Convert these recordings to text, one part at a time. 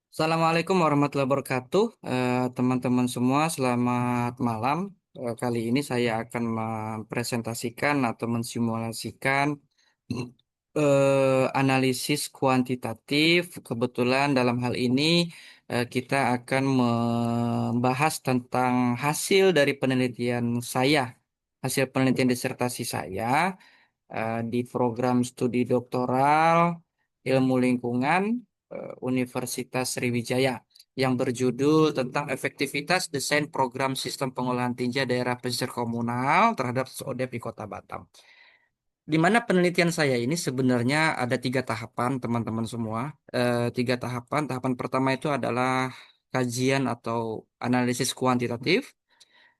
Assalamualaikum warahmatullahi wabarakatuh. Teman-teman semua, selamat malam. Kali ini saya akan mempresentasikan atau mensimulasikan analisis kuantitatif. Kebetulan dalam hal ini kita akan membahas tentang hasil dari penelitian saya, hasil penelitian disertasi saya di program studi doktoral ilmu lingkungan Universitas Sriwijaya yang berjudul tentang efektivitas desain program sistem pengolahan tinja daerah pesisir komunal terhadap SODEP di Kota Batam. Di mana penelitian saya ini sebenarnya ada tiga tahapan, teman-teman semua. Tiga tahapan. Tahapan pertama itu adalah kajian atau analisis kuantitatif.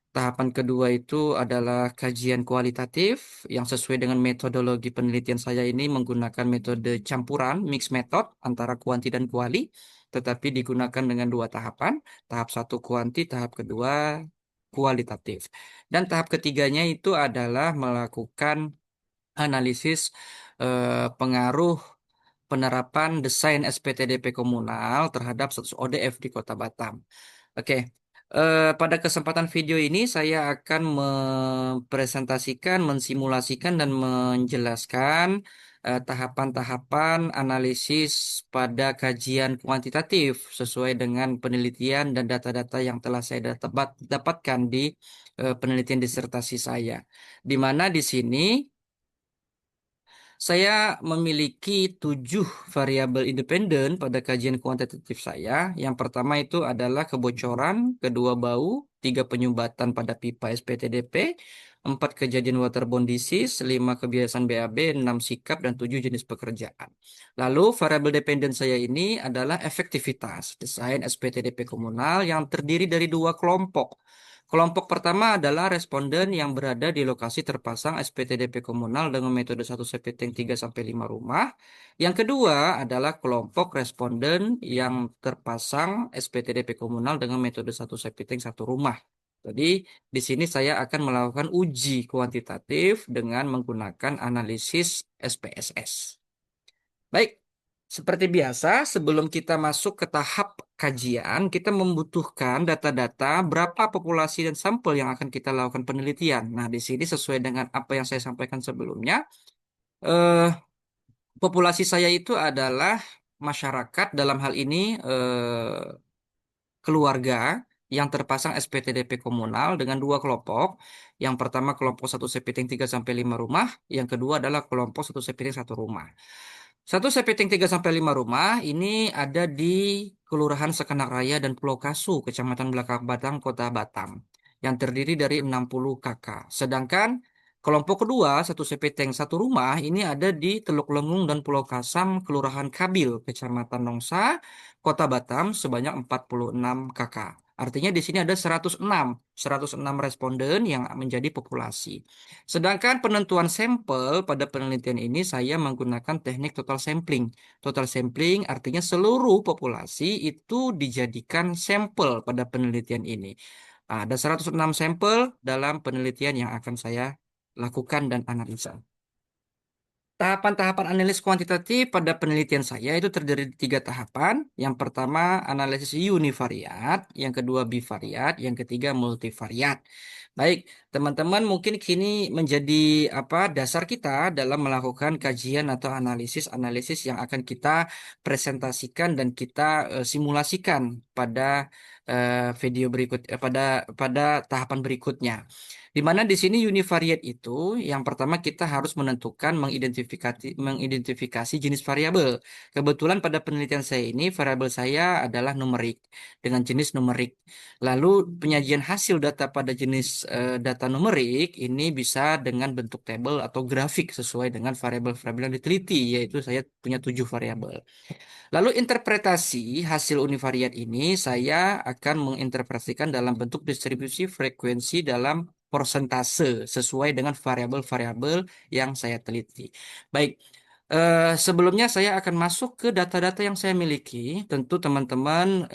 Tahapan kedua itu adalah kajian kualitatif yang sesuai dengan metodologi penelitian saya ini menggunakan metode campuran, mix method antara kuanti dan kuali, tetapi digunakan dengan dua tahapan, tahap satu kuanti, tahap kedua kualitatif. Dan tahap ketiganya itu adalah melakukan analisis pengaruh penerapan desain SPTDP komunal terhadap status ODF di Kota Batam. Oke, pada kesempatan video ini saya akan mempresentasikan, mensimulasikan, dan menjelaskan tahapan-tahapan analisis pada kajian kuantitatif sesuai dengan penelitian dan data-data yang telah saya dapatkan di penelitian disertasi saya. Di mana di sini saya memiliki 7 variabel independen pada kajian kuantitatif saya. Yang pertama itu adalah kebocoran, kedua bau, tiga penyumbatan pada pipa SPTDP, empat kejadian waterborne disease, lima kebiasaan BAB, enam sikap, dan tujuh jenis pekerjaan. Lalu variabel dependen saya ini adalah efektivitas desain SPTDP komunal yang terdiri dari dua kelompok. Kelompok pertama adalah responden yang berada di lokasi terpasang SPTDP komunal dengan metode 1 Septing 3-5 rumah. Yang kedua adalah kelompok responden yang terpasang SPTDP komunal dengan metode 1 Septing 1 rumah. Jadi di sini saya akan melakukan uji kuantitatif dengan menggunakan analisis SPSS. Baik, seperti biasa, sebelum kita masuk ke tahap kajian, kita membutuhkan data-data berapa populasi dan sampel yang akan kita lakukan penelitian. Nah, di sini sesuai dengan apa yang saya sampaikan sebelumnya, eh, populasi saya itu adalah masyarakat dalam hal ini keluarga yang terpasang SPTDP komunal dengan dua kelompok. Yang pertama kelompok 1 Sepiting 3-5 rumah, yang kedua adalah kelompok 1 Sepiting 1 rumah. 1 Sepiting 3-5 rumah ini ada di Kelurahan Sekenak Raya dan Pulau Kasu, Kecamatan Belakang Batang, Kota Batam, yang terdiri dari 60 kakak. Sedangkan kelompok kedua, 1 Sepiting 1 rumah, ini ada di Teluk Lengung dan Pulau Kasam, Kelurahan Kabil, Kecamatan Nongsa, Kota Batam, sebanyak 46 kakak. Artinya di sini ada 106 responden yang menjadi populasi. Sedangkan penentuan sampel pada penelitian ini saya menggunakan teknik total sampling. Total sampling artinya seluruh populasi itu dijadikan sampel pada penelitian ini. Ada 106 sampel dalam penelitian yang akan saya lakukan dan analisa. Tahapan-tahapan analisis kuantitatif pada penelitian saya itu terdiri dari tiga tahapan. Yang pertama analisis univariat, yang kedua bivariat, yang ketiga multivariat. Baik, teman-teman mungkin kini menjadi dasar kita dalam melakukan kajian atau analisis-analisis yang akan kita presentasikan dan kita simulasikan pada video berikut pada tahapan berikutnya. Di mana di sini univariate itu yang pertama kita harus menentukan mengidentifikasi jenis variabel. Kebetulan pada penelitian saya ini variabel saya adalah numerik dengan jenis numerik. Lalu penyajian hasil data pada jenis data numerik ini bisa dengan bentuk tabel atau grafik sesuai dengan variabel-variabel yang diteliti, yaitu saya punya 7 variabel. Lalu interpretasi hasil univariat ini saya akan menginterpretasikan dalam bentuk distribusi frekuensi dalam persentase sesuai dengan variabel-variabel yang saya teliti. Baik, sebelumnya saya akan masuk ke data-data yang saya miliki. Tentu teman-teman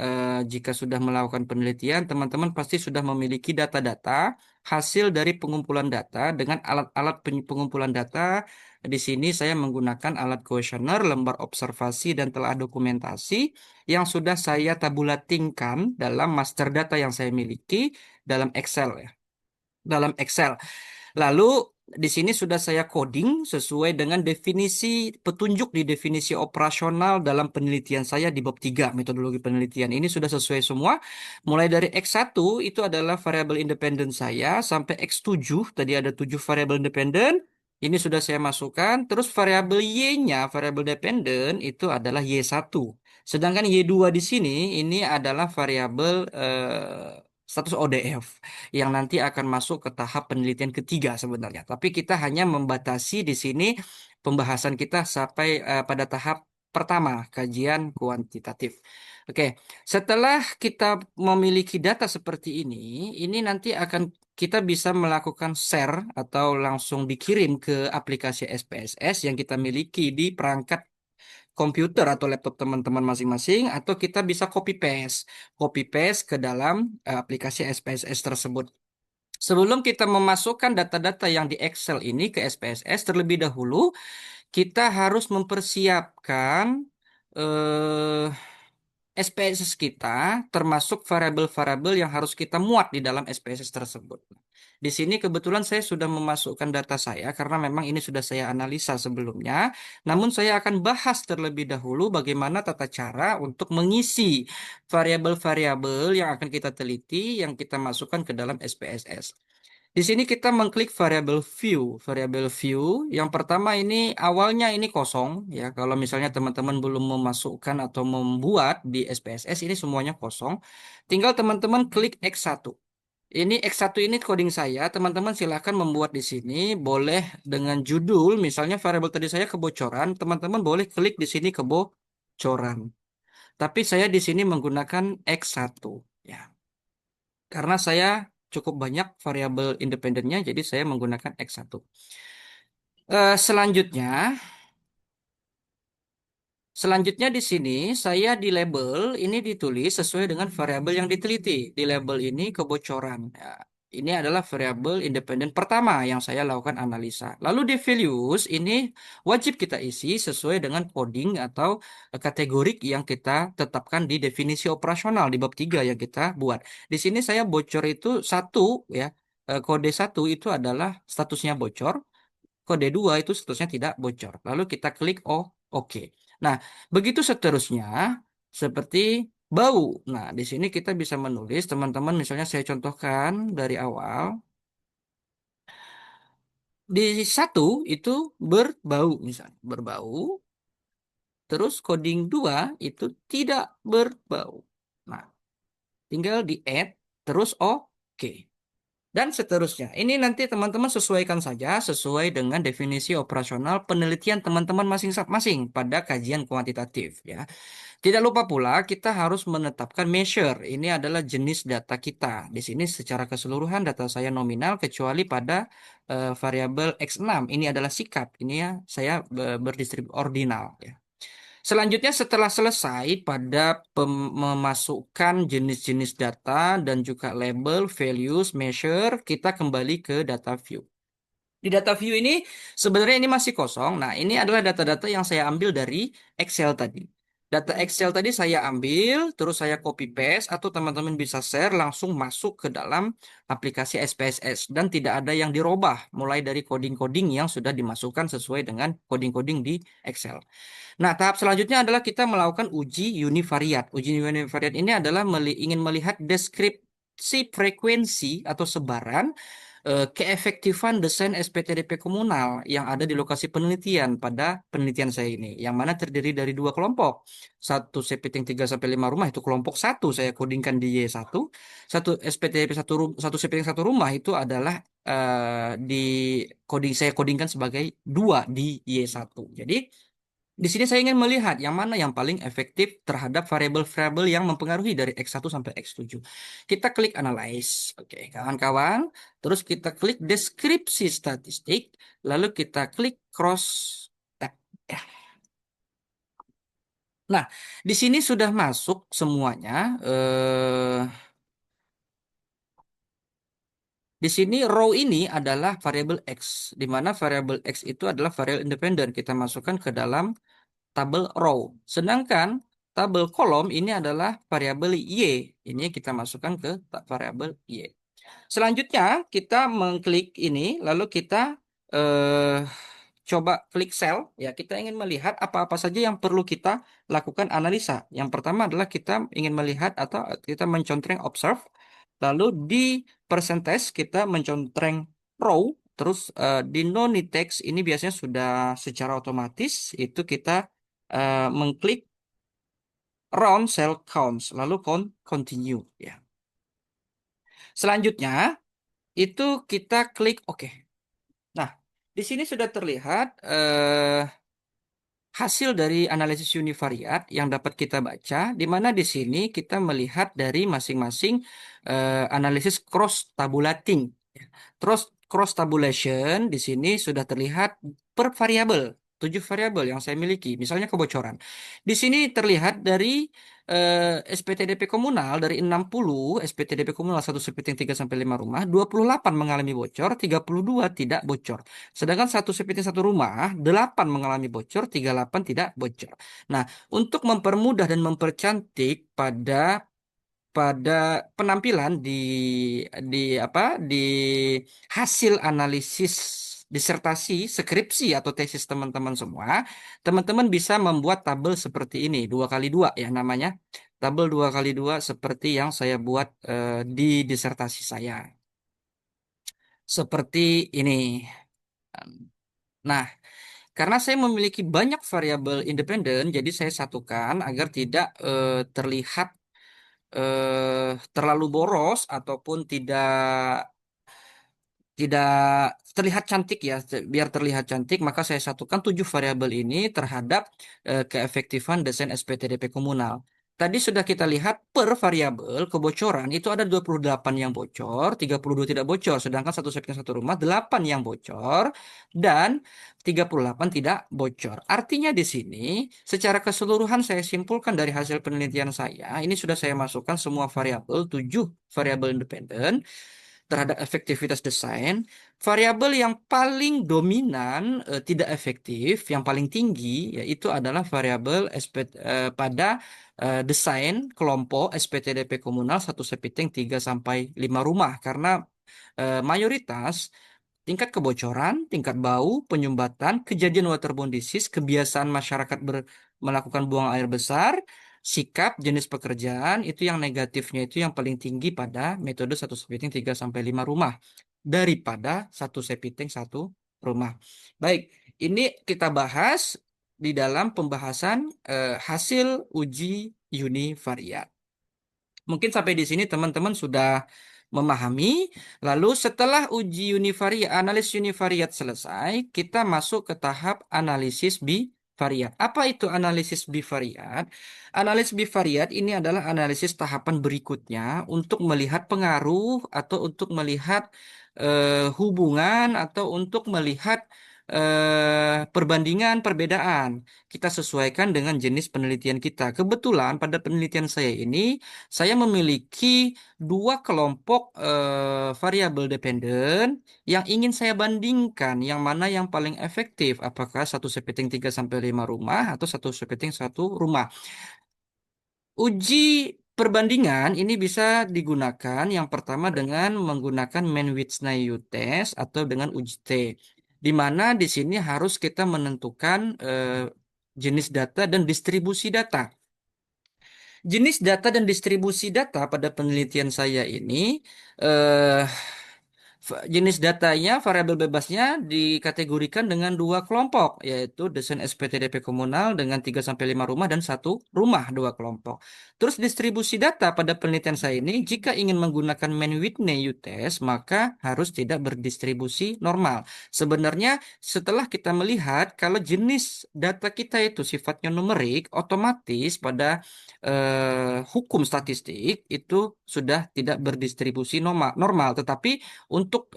jika sudah melakukan penelitian, teman-teman pasti sudah memiliki data-data hasil dari pengumpulan data dengan alat-alat pengumpulan data. Di sini saya menggunakan alat kuesioner, lembar observasi, dan telah dokumentasi yang sudah saya tabulatingkan dalam master data yang saya miliki dalam Excel ya. Dalam Excel. Lalu di sini sudah saya coding sesuai dengan definisi petunjuk di definisi operasional dalam penelitian saya di bab 3 metodologi penelitian. Ini sudah sesuai semua. Mulai dari X1 itu adalah variabel independen saya sampai X7 tadi ada 7 variabel independen. Ini sudah saya masukkan. Terus variabel Y-nya, variabel dependen itu adalah Y1. Sedangkan Y2 di sini ini adalah variabel status ODF yang nanti akan masuk ke tahap penelitian ketiga sebenarnya. Tapi kita hanya membatasi di sini pembahasan kita sampai pada tahap pertama, kajian kuantitatif. Oke, setelah kita memiliki data seperti ini nanti akan kita bisa melakukan share atau langsung dikirim ke aplikasi SPSS yang kita miliki di perangkat komputer atau laptop teman-teman masing-masing, atau kita bisa copy paste ke dalam aplikasi SPSS tersebut. Sebelum kita memasukkan data-data yang di Excel ini ke SPSS, terlebih dahulu kita harus mempersiapkan eh, SPSS kita, termasuk variabel-variabel yang harus kita muat di dalam SPSS tersebut. Di sini kebetulan saya sudah memasukkan data saya karena memang ini sudah saya analisa sebelumnya. Namun saya akan bahas terlebih dahulu bagaimana tata cara untuk mengisi variabel-variabel yang akan kita teliti, yang kita masukkan ke dalam SPSS. Di sini kita mengklik variabel view. Variabel view yang pertama ini awalnya ini kosong ya. Kalau misalnya teman-teman belum memasukkan atau membuat di SPSS ini semuanya kosong. Tinggal teman-teman klik X1. Ini X1 ini coding saya. Teman-teman silahkan membuat di sini. Boleh dengan judul, misalnya variabel tadi saya kebocoran. Teman-teman boleh klik di sini kebocoran. Tapi saya di sini menggunakan X1 ya. Karena saya cukup banyak variabel independennya, jadi saya menggunakan X1. Selanjutnya, selanjutnya di sini saya di label ini ditulis sesuai dengan variabel yang diteliti. Di label ini kebocoran. Ya, ini adalah variabel independen pertama yang saya lakukan analisa. Lalu di values ini wajib kita isi sesuai dengan coding atau kategorik yang kita tetapkan di definisi operasional di bab 3 yang kita buat. Di sini saya bocor itu satu ya. Kode satu itu adalah statusnya bocor. Kode 2 itu statusnya tidak bocor. Lalu kita klik oh, oke. Nah, begitu seterusnya seperti bau. Nah, di sini kita bisa menulis teman-teman misalnya saya contohkan dari awal. Di satu itu berbau misalnya, berbau. Terus coding 2 itu tidak berbau. Nah, tinggal di add terus oke. Dan seterusnya. Ini nanti teman-teman sesuaikan saja sesuai dengan definisi operasional penelitian teman-teman masing-masing pada kajian kuantitatif ya. Tidak lupa pula kita harus menetapkan measure. Ini adalah jenis data kita. Di sini secara keseluruhan data saya nominal kecuali pada variabel X6. Ini adalah sikap. Ini ya saya berdistribusi ordinal ya. Selanjutnya setelah selesai pada memasukkan jenis-jenis data dan juga label, values, measure, kita kembali ke data view. Di data view ini sebenarnya ini masih kosong. Nah, ini adalah data-data yang saya ambil dari Excel tadi. Data Excel tadi saya ambil, terus saya copy paste atau teman-teman bisa share langsung masuk ke dalam aplikasi SPSS dan tidak ada yang dirubah mulai dari coding-coding yang sudah dimasukkan sesuai dengan coding-coding di Excel. Nah, tahap selanjutnya adalah kita melakukan uji univariat. Uji univariat ini adalah ingin melihat deskripsi frekuensi atau sebaran keefektifan desain SPTDP komunal yang ada di lokasi penelitian pada penelitian saya ini, yang mana terdiri dari dua kelompok. Satu SPT 3 sampai 5 rumah itu kelompok satu saya kodingkan di Y1, satu SPTDP satu SPT satu rumah itu adalah di coding saya kodingkan sebagai dua di Y1. Jadi di sini saya ingin melihat yang mana yang paling efektif terhadap variabel-variabel yang mempengaruhi dari X1 sampai X7. Kita klik analyze. Oke, kawan-kawan. Terus kita klik deskripsi statistik. Lalu kita klik cross tab. Ya. Nah, di sini sudah masuk semuanya. Di sini row ini adalah variabel X, di mana variabel X itu adalah variabel independen. Kita masukkan ke dalam tabel row. Sedangkan tabel kolom ini adalah variabel Y. Ini kita masukkan ke variabel Y. Selanjutnya, kita mengklik ini, lalu kita eh, coba klik sel. Ya, kita ingin melihat apa-apa saja yang perlu kita lakukan analisa. Yang pertama adalah kita ingin melihat atau kita mencontreng observe. Lalu di percentage kita mencontreng row. Terus di non-text ini biasanya sudah secara otomatis itu kita mengklik round cell counts, lalu continue. Ya. Selanjutnya itu kita klik OK. Nah, di sini sudah terlihat hasil dari analisis univariat yang dapat kita baca, di mana di sini kita melihat dari masing-masing analisis cross tabulating. Terus cross tabulation di sini sudah terlihat per variabel, 7 variabel yang saya miliki, misalnya kebocoran. Di sini terlihat dari SPTDP komunal dari 60 SPTDP komunal 1/3 sampai 5 rumah, 28 mengalami bocor, 32 tidak bocor. Sedangkan 1/1 rumah, 8 mengalami bocor, 38 tidak bocor. Nah, untuk mempermudah dan mempercantik pada penampilan di apa di hasil analisis disertasi, skripsi atau tesis teman-teman semua, teman-teman bisa membuat tabel seperti ini, 2x2 ya namanya. Tabel 2x2 seperti yang saya buat di disertasi saya. Seperti ini. Nah, karena saya memiliki banyak variabel independen, jadi saya satukan agar tidak terlihat terlalu boros ataupun tidak terlihat cantik ya, biar terlihat cantik maka saya satukan 7 variabel ini terhadap keefektifan desain SPTDP komunal. Tadi sudah kita lihat per variabel kebocoran itu ada 28 yang bocor, 32 tidak bocor, sedangkan 1/1 rumah 8 yang bocor dan 38 tidak bocor. Artinya di sini secara keseluruhan saya simpulkan dari hasil penelitian saya, ini sudah saya masukkan semua variabel, 7 variabel independen terhadap efektivitas desain, variabel yang paling dominan tidak efektif, yang paling tinggi yaitu adalah variabel pada desain kelompok SPTDP komunal 1/3 sampai 5 rumah karena mayoritas tingkat kebocoran, tingkat bau, penyumbatan, kejadian waterborne disease, kebiasaan masyarakat melakukan buang air besar, sikap, jenis pekerjaan, itu yang negatifnya itu yang paling tinggi pada metode 1/3 sampai 5 rumah daripada 1/1 rumah. Baik, ini kita bahas di dalam pembahasan hasil uji univariat. Mungkin sampai di sini teman-teman sudah memahami. Lalu setelah uji univariat, analisis univariat selesai, kita masuk ke tahap analisis bivariat. Apa itu analisis bivariat? Analisis bivariat ini adalah analisis tahapan berikutnya untuk melihat pengaruh atau untuk melihat hubungan atau untuk melihat perbandingan perbedaan. Kita sesuaikan dengan jenis penelitian kita. Kebetulan pada penelitian saya ini saya memiliki 2 kelompok variabel dependen yang ingin saya bandingkan yang mana yang paling efektif, apakah 1/3 sampai 5 rumah atau 1/1 rumah. Uji perbandingan ini bisa digunakan yang pertama dengan menggunakan Mann-Whitney test atau dengan uji T, di mana di sini harus kita menentukan jenis data dan distribusi data. Jenis data dan distribusi data pada penelitian saya ini, eh, jenis datanya, variabel bebasnya dikategorikan dengan 2 kelompok, yaitu desain SPTDP komunal dengan 3 sampai 5 rumah dan 1 rumah 2 kelompok. Terus distribusi data pada penelitian saya ini, jika ingin menggunakan Mann-Whitney test, maka harus tidak berdistribusi normal. Sebenarnya setelah kita melihat kalau jenis data kita itu sifatnya numerik, otomatis pada hukum statistik itu sudah tidak berdistribusi normal. Tetapi untuk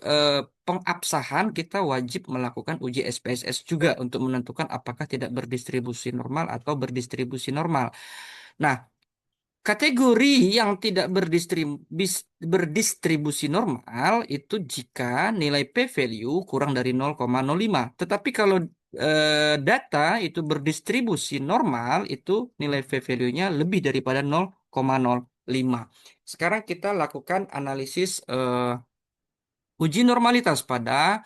pengabsahan kita wajib melakukan uji SPSS juga untuk menentukan apakah tidak berdistribusi normal atau berdistribusi normal. Nah, Kategori yang tidak berdistribusi normal itu jika nilai p-value kurang dari 0,05. Tetapi kalau data itu berdistribusi normal, itu nilai p-value-nya lebih daripada 0,05. Sekarang kita lakukan analisis uji normalitas pada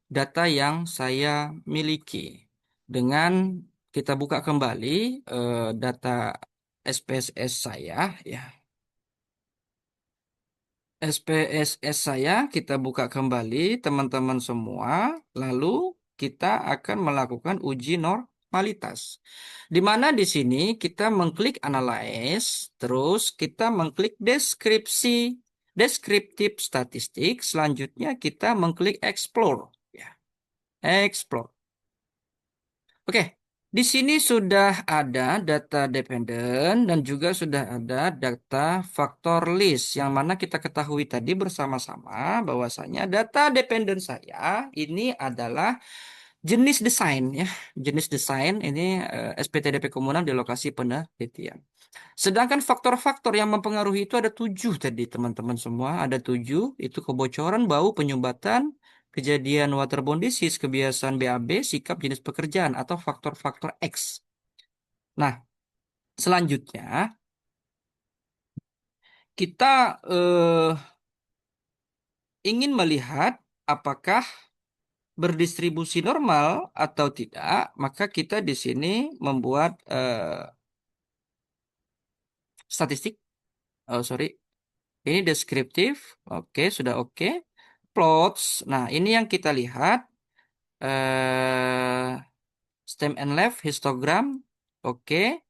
data yang saya miliki. Dengan kita buka kembali data SPSS saya, ya. SPSS saya kita buka kembali teman-teman semua, lalu kita akan melakukan uji normalitas. Di mana di sini kita mengklik analyze, terus kita mengklik deskriptif statistik, selanjutnya kita mengklik explore. Ya, explore. Oke, di sini sudah ada data dependen dan juga sudah ada data faktor list yang mana kita ketahui tadi bersama-sama bahwasanya data dependen saya ini adalah jenis desain ya. Jenis desain ini SPTDP komunal di lokasi penelitian. Sedangkan faktor-faktor yang mempengaruhi itu ada 7 tadi teman-teman semua. Ada 7, itu kebocoran, bau, penyumbatan, kejadian waterborne disease, kebiasaan BAB, sikap jenis pekerjaan, atau faktor-faktor X. Nah, selanjutnya kita ingin melihat apakah berdistribusi normal atau tidak, maka kita di sini membuat statistik. Oh, sorry. Ini deskriptif. Oke, sudah oke. Plots. Nah, ini yang kita lihat. eh stem and left, histogram. Oke.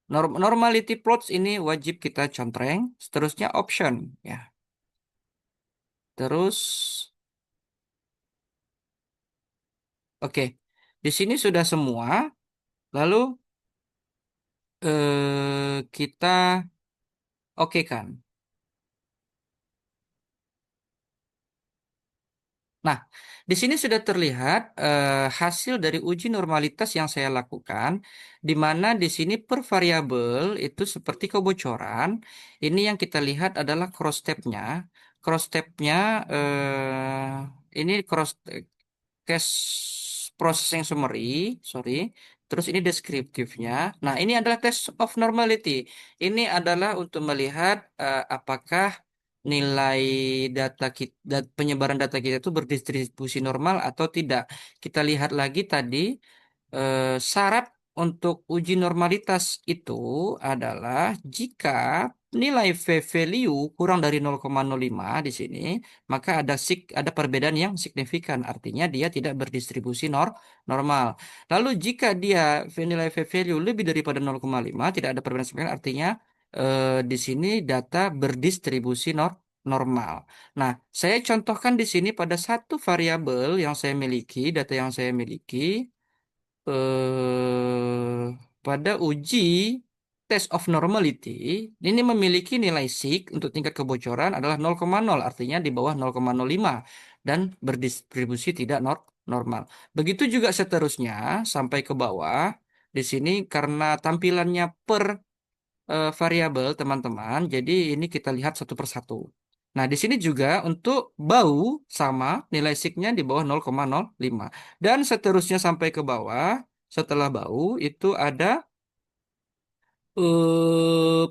Normality plots ini wajib kita contreng. Seterusnya option. Ya. Terus, oke. Di sini sudah semua. Lalu, kita oke kan. Nah, di sini sudah terlihat hasil dari uji normalitas yang saya lakukan, di mana di sini per variabel itu seperti kebocoran. Ini yang kita lihat adalah cross step-nya. Cross step-nya ini cross case processing summary, sorry. Terus ini deskriptifnya. Nah, ini adalah test of normality. Ini adalah untuk melihat apakah nilai data kita, penyebaran data kita itu berdistribusi normal atau tidak. Kita lihat lagi tadi syarat untuk uji normalitas itu adalah jika nilai value kurang dari 0,05 di sini, maka ada perbedaan yang signifikan. Artinya dia tidak berdistribusi normal. Lalu jika dia nilai value lebih daripada 0,5, tidak ada perbedaan signifikan, artinya di sini data berdistribusi normal. Nah, saya contohkan di sini pada satu variabel yang saya miliki, data yang saya miliki, pada uji test of normality, ini memiliki nilai sig untuk tingkat kebocoran adalah 0,0, artinya di bawah 0,05 dan berdistribusi tidak normal. Begitu juga seterusnya sampai ke bawah. Di sini karena tampilannya per variabel teman-teman. Jadi ini kita lihat satu persatu. Nah, di sini juga untuk bau sama nilai signya di bawah 0,05. Dan seterusnya sampai ke bawah, setelah bau itu ada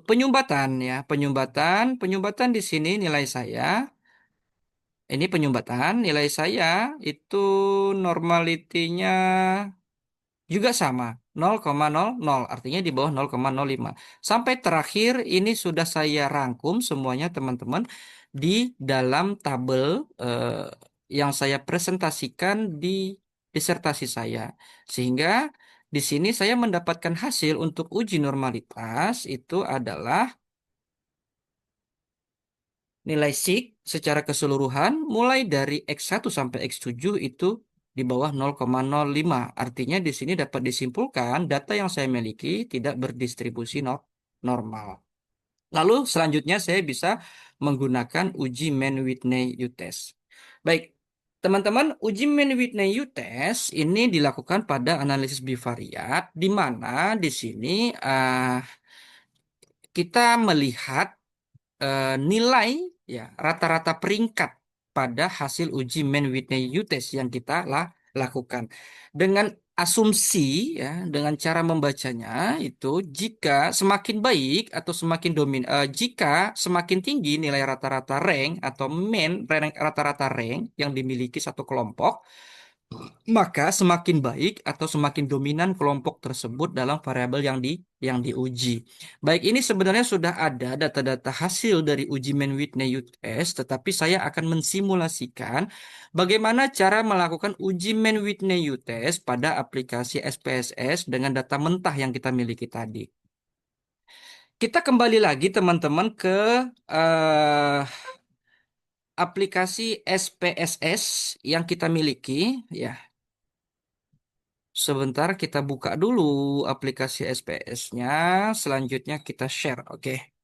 penyumbatan ya. Penyumbatan di sini nilai saya. Ini penyumbatan, nilai saya itu normalitinya juga sama, 0,00, artinya di bawah 0,05. Sampai terakhir ini sudah saya rangkum semuanya teman-teman di dalam tabel yang saya presentasikan di disertasi saya. Sehingga di sini saya mendapatkan hasil untuk uji normalitas itu adalah nilai sig secara keseluruhan mulai dari X1 sampai X7 itu di bawah 0,05. Artinya di sini dapat disimpulkan data yang saya miliki tidak berdistribusi normal. Lalu selanjutnya saya bisa menggunakan uji Mann-Whitney U-test. Baik, teman-teman, uji Mann-Whitney U-test ini dilakukan pada analisis bivariat di mana di sini kita melihat nilai ya rata-rata peringkat pada hasil uji Mann-Whitney test yang kita lakukan dengan asumsi ya dengan cara membacanya itu jika semakin baik atau semakin jika semakin tinggi nilai rata-rata rank atau rank rata-rata rank yang dimiliki satu kelompok, maka semakin baik atau semakin dominan kelompok tersebut dalam variabel yang diuji. Baik, ini sebenarnya sudah ada data-data hasil dari uji Mann-Whitney test, tetapi saya akan mensimulasikan bagaimana cara melakukan uji Mann-Whitney test pada aplikasi SPSS dengan data mentah yang kita miliki tadi. Kita kembali lagi teman-teman ke eh, aplikasi SPSS yang kita miliki, ya. Sebentar kita buka dulu aplikasi SPS-nya. Selanjutnya kita share. Oke.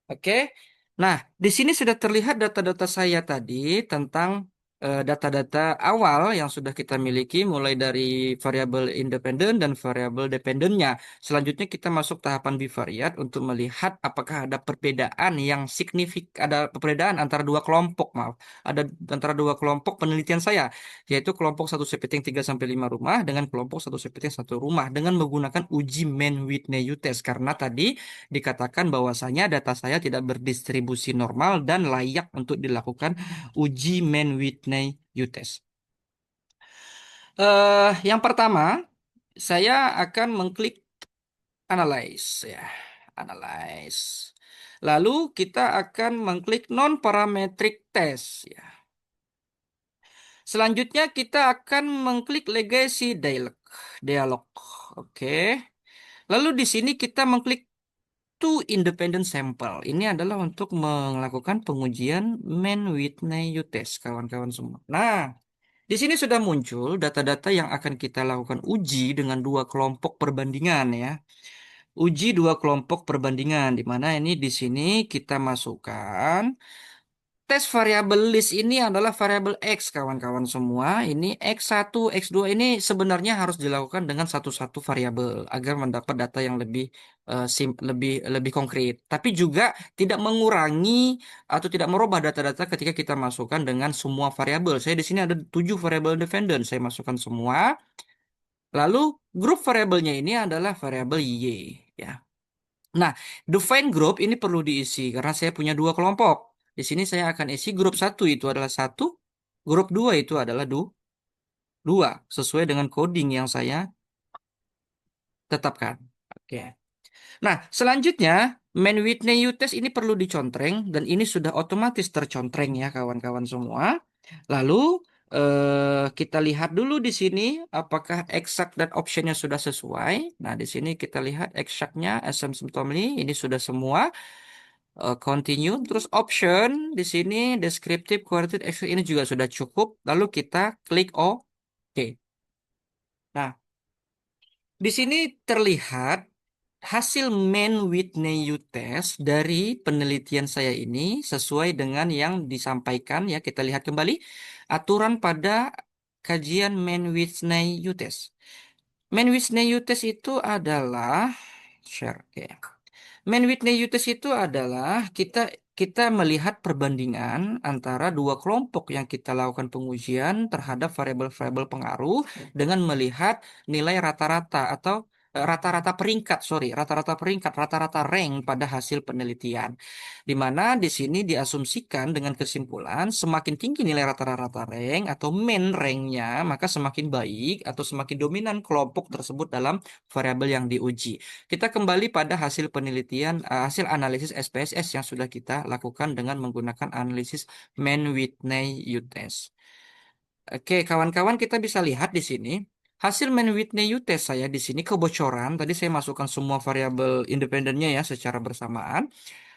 Oke. Nah, di sini sudah terlihat data-data saya tadi tentang data-data awal yang sudah kita miliki mulai dari variabel independen dan variabel dependennya. Selanjutnya kita masuk tahapan bivariat untuk melihat apakah ada perbedaan yang signifikan, ada perbedaan antara dua kelompok, maaf. Ada antara dua kelompok penelitian saya, yaitu kelompok satu Sepeting 3 sampai 5 rumah dengan kelompok satu Sepeting satu rumah dengan menggunakan uji Mann-Whitney test karena tadi dikatakan bahwasanya data saya tidak berdistribusi normal dan layak untuk dilakukan uji Mann-Whitney test. Yang pertama, saya akan mengklik analyze ya, analyze. Lalu kita akan mengklik non-parametric test ya. Selanjutnya kita akan mengklik legacy dialog. Oke. Lalu di sini kita mengklik two independent sample. Ini adalah untuk melakukan pengujian Mann-Whitney test, kawan-kawan semua. Nah, di sini sudah muncul data-data yang akan kita lakukan uji dengan dua kelompok perbandingan ya. Uji dua kelompok perbandingan, di mana ini di sini kita masukkan tes variabel list ini adalah variabel X, kawan-kawan semua. Ini X1, X2 ini sebenarnya harus dilakukan dengan satu-satu variabel agar mendapat data yang lebih lebih konkret. Tapi juga tidak mengurangi atau tidak merubah data-data ketika kita masukkan dengan semua variabel. Saya di sini ada 7 variabel dependent, saya masukkan semua. Lalu grup variabelnya ini adalah variabel Y, ya. Nah, define group ini perlu diisi karena saya punya dua kelompok. Di sini saya akan isi grup satu itu adalah satu, grup dua itu adalah dua, sesuai dengan coding yang saya tetapkan. Oke. Nah, selanjutnya Mann-Whitney test ini perlu dicontreng dan ini sudah otomatis tercontreng ya kawan-kawan semua. Lalu kita lihat dulu di sini apakah exact dan optionnya sudah sesuai. Nah, di sini kita lihat exactnya asymptotically ini sudah semua. Continue, terus option di sini descriptive qualitative action ini juga sudah cukup. Lalu kita klik OK. Nah, di sini terlihat hasil Mann-Whitney test dari penelitian saya ini sesuai dengan yang disampaikan ya. Kita lihat kembali aturan pada kajian Mann-Whitney test. Mann-Whitney test itu adalah share. Oke. Mann-Whitney test itu adalah kita melihat perbandingan antara dua kelompok yang kita lakukan pengujian terhadap variabel-variabel pengaruh dengan melihat nilai rata-rata atau rata-rata peringkat, sorry, rata-rata peringkat, rata-rata rank pada hasil penelitian. Di mana di sini diasumsikan dengan kesimpulan semakin tinggi nilai rata-rata rank atau main ranknya, maka semakin baik atau semakin dominan kelompok tersebut dalam variabel yang diuji. Kita kembali pada hasil penelitian, hasil analisis SPSS yang sudah kita lakukan dengan menggunakan analisis Mann-Whitney test. Oke, kawan-kawan kita bisa lihat di sini hasil Mann-Whitney test saya di sini kebocoran. Tadi saya masukkan semua variabel independennya ya secara bersamaan.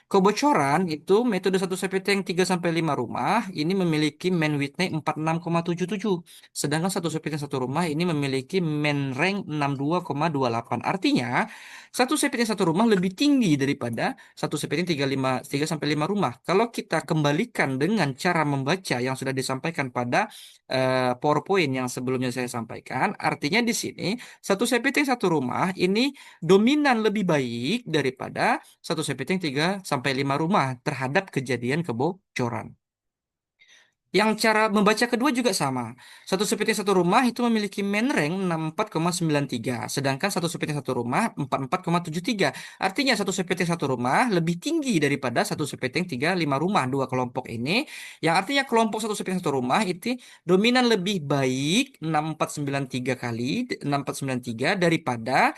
Kebocoran itu metode satu CPT yang 3 sampai 5 rumah ini memiliki main Whitney 46,77. Sedangkan satu CPT satu rumah ini memiliki main rank 62,28. Artinya, satu CPT satu rumah lebih tinggi daripada satu CPT 3 sampai 5 rumah. Kalau kita kembalikan dengan cara membaca yang sudah disampaikan pada PowerPoint yang sebelumnya saya sampaikan, artinya di sini satu CPT satu rumah ini dominan lebih baik daripada satu setting 3 sampai 5 rumah terhadap kejadian kebocoran. Yang cara membaca kedua juga sama. Satu sepiting satu rumah itu memiliki main rank 64,93, sedangkan satu sepiting satu rumah 44,73. Artinya satu sepiting satu rumah lebih tinggi daripada satu sepiting 3 5 rumah dua kelompok ini. Yang artinya kelompok satu sepiting satu rumah itu dominan lebih baik 6493 kali 6493 daripada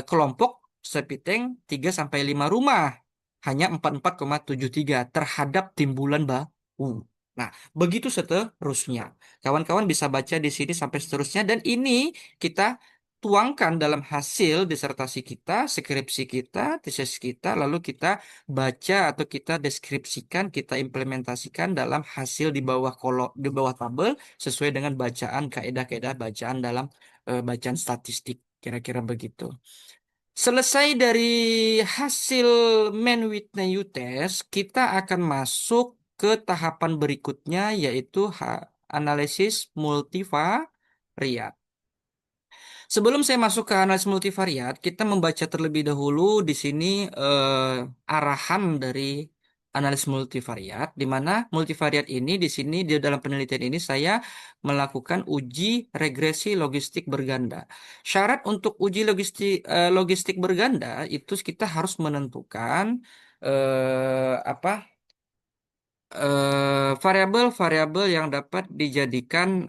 kelompok sepiting 3 sampai 5 rumah. Hanya 44,73 terhadap timbulan bau. Nah, begitu seterusnya. Kawan-kawan bisa baca di sini sampai seterusnya dan ini kita tuangkan dalam hasil disertasi kita, skripsi kita, tesis kita, lalu kita baca atau kita deskripsikan, kita implementasikan dalam hasil di bawah di bawah tabel sesuai dengan bacaan kaidah-kaidah bacaan dalam bacaan statistik. Kira-kira begitu. Selesai dari hasil main Whitney test, kita akan masuk ke tahapan berikutnya yaitu analisis multivariat. Sebelum saya masuk ke analisis multivariat, kita membaca terlebih dahulu di sini arahan dari analisis multivariat, di mana multivariat ini di sini di dalam penelitian ini saya melakukan uji regresi logistik berganda. Syarat untuk uji logistik berganda itu kita harus menentukan apa variabel-variabel yang dapat dijadikan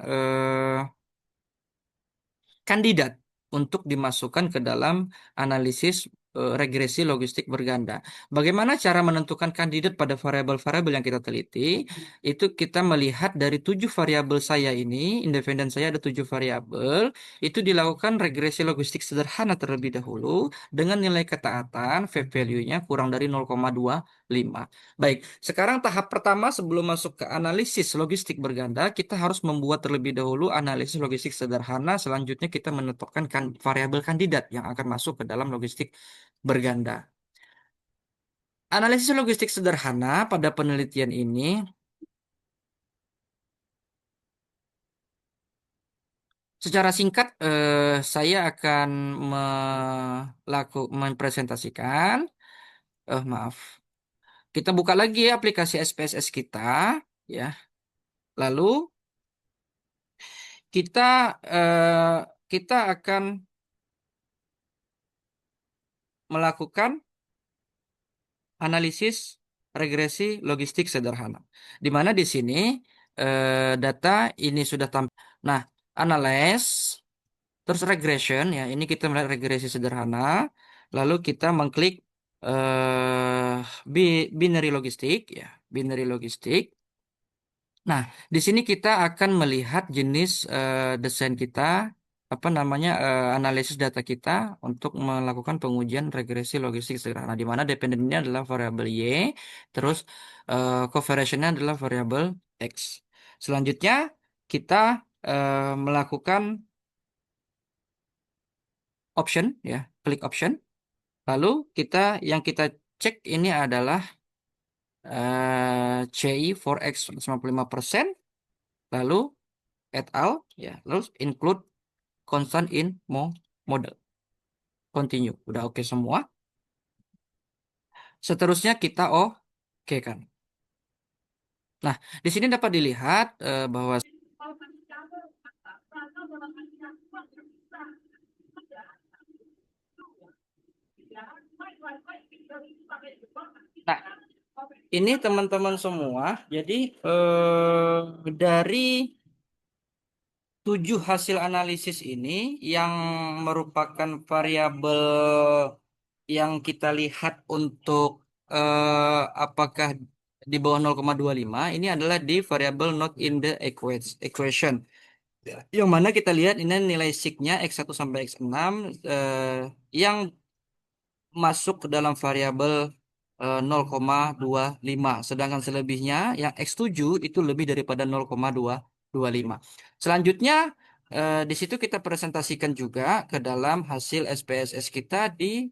kandidat untuk dimasukkan ke dalam analisis regresi logistik berganda. Bagaimana cara menentukan kandidat pada variabel-variabel yang kita teliti? Itu kita melihat dari 7 variabel saya ini, independen saya ada 7 variabel, itu dilakukan regresi logistik sederhana terlebih dahulu dengan nilai ketaatan value-nya kurang dari 0,25. Baik, sekarang tahap pertama sebelum masuk ke analisis logistik berganda, kita harus membuat terlebih dahulu analisis logistik sederhana. Selanjutnya kita menentukan variabel kandidat yang akan masuk ke dalam logistik berganda. Analisis logistik sederhana pada penelitian ini, secara singkat saya akan mempresentasikan. Maaf, kita buka lagi ya aplikasi SPSS kita, ya. Lalu kita kita akan melakukan analisis regresi logistik sederhana. Di mana di sini data ini sudah tampil. Nah, analyze terus regression ya. Ini kita melihat regresi sederhana. Lalu kita mengklik binary logistik ya, binary logistik. Nah, di sini kita akan melihat jenis desain kita, apa namanya, analisis data kita untuk melakukan pengujian regresi logistik sederhana, di mana dependennya adalah variabel Y, terus covariance-nya adalah variabel X. Selanjutnya, kita melakukan option, ya, klik option. Lalu yang kita cek ini adalah CI for X 95%, lalu et al, ya, lalu include constant in model. Continue. Udah oke semua. Seterusnya kita oke kan. Nah, di sini dapat dilihat bahwa nah, ini teman-teman semua. Jadi dari 7 hasil analisis ini yang merupakan variabel yang kita lihat untuk apakah di bawah 0,25 ini adalah di variabel not in the equation. Yang mana kita lihat ini nilai signya X1 sampai X6 yang masuk ke dalam variabel 0,25. Sedangkan selebihnya yang X7 itu lebih daripada 0,225. Selanjutnya di situ kita presentasikan juga ke dalam hasil SPSS kita di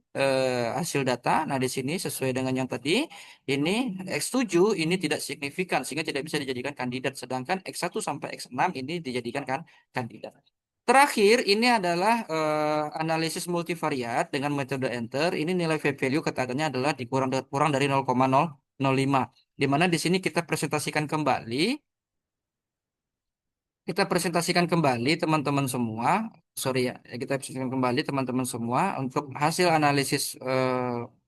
hasil data. Nah, di sini sesuai dengan yang tadi, ini X7 ini tidak signifikan sehingga tidak bisa dijadikan kandidat. Sedangkan X1 sampai X6 ini dijadikan kan kandidat. Terakhir, ini adalah analisis multivariat dengan metode enter. Ini nilai value katakannya adalah dikurang kurang dari 0,005. Di mana di sini kita presentasikan kembali, teman-teman semua. Sorry ya, kita presentasikan kembali teman-teman semua untuk hasil analisis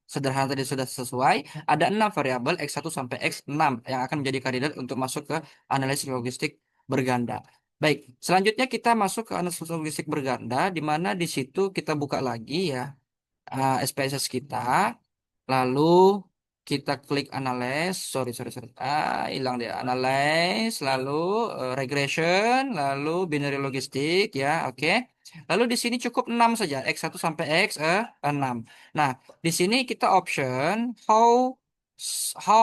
sederhana tadi sudah sesuai. Ada 6 variabel X1 sampai X6 yang akan menjadi kandidat untuk masuk ke analisis logistik berganda. Baik, selanjutnya kita masuk ke analisis logistik berganda, di mana di situ kita buka lagi ya SPSS kita. Lalu kita klik analyze, sorry sorry sorry, hilang dia analyze, lalu regression, lalu binary logistik ya, oke. Lalu di sini cukup 6 saja, X1 sampai X6. Nah, di sini kita option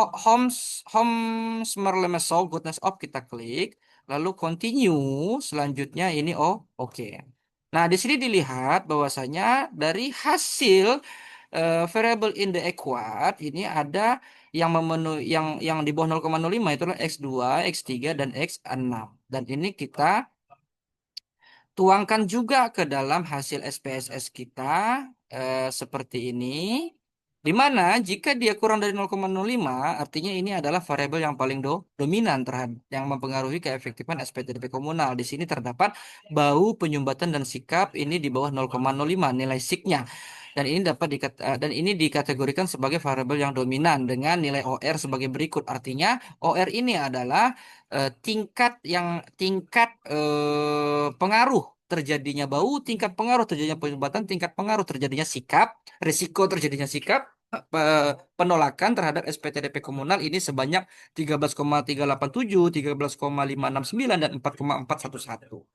Holmes Merlemes goodness of kita klik, lalu continue, selanjutnya ini oh oke. Nah, di sini dilihat bahwasanya dari hasil variable in the equat ini ada yang memenuhi yang di bawah 0,05 itulah X2, X3 dan X6. Dan ini kita tuangkan juga ke dalam hasil SPSS kita seperti ini. Di mana jika dia kurang dari 0,05, artinya ini adalah variabel yang paling dominan terhadap yang mempengaruhi keefektifan SPTDP komunal. Di sini terdapat bau, penyumbatan dan sikap ini di bawah 0,05 nilai siknya. Dan ini dikategorikan sebagai variabel yang dominan dengan nilai OR sebagai berikut. Artinya OR ini adalah tingkat pengaruh terjadinya bau, tingkat pengaruh terjadinya penyumbatan, tingkat pengaruh terjadinya sikap, risiko terjadinya sikap, penolakan terhadap SPTDP komunal ini sebanyak 13,387, 13,569 dan 4,411.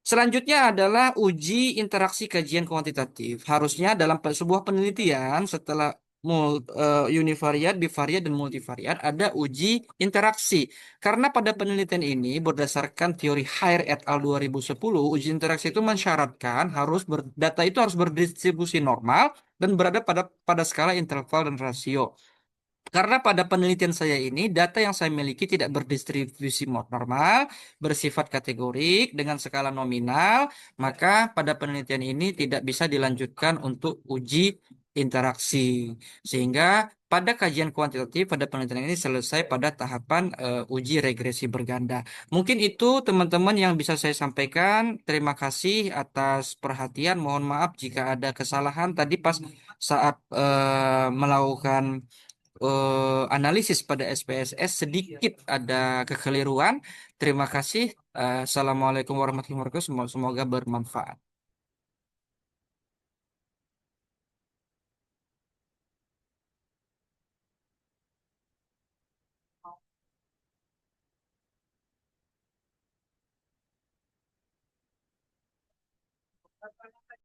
Selanjutnya adalah uji interaksi kajian kuantitatif. Harusnya dalam sebuah penelitian setelah univariat, bivariat, dan multivariat ada uji interaksi. Karena pada penelitian ini berdasarkan teori Haier et al. 2010, uji interaksi itu mensyaratkan data itu harus berdistribusi normal dan berada pada skala interval dan rasio. Karena pada penelitian saya ini, data yang saya miliki tidak berdistribusi normal, bersifat kategorik, dengan skala nominal, maka pada penelitian ini tidak bisa dilanjutkan untuk uji interaksi. Sehingga pada kajian kuantitatif, pada penelitian ini selesai pada tahapan uji regresi berganda. Mungkin itu teman-teman yang bisa saya sampaikan. Terima kasih atas perhatian. Mohon maaf jika ada kesalahan tadi pas saat melakukan analisis pada SPSS sedikit ada kekeliruan. Terima kasih. Assalamualaikum warahmatullahi wabarakatuh. Semoga bermanfaat.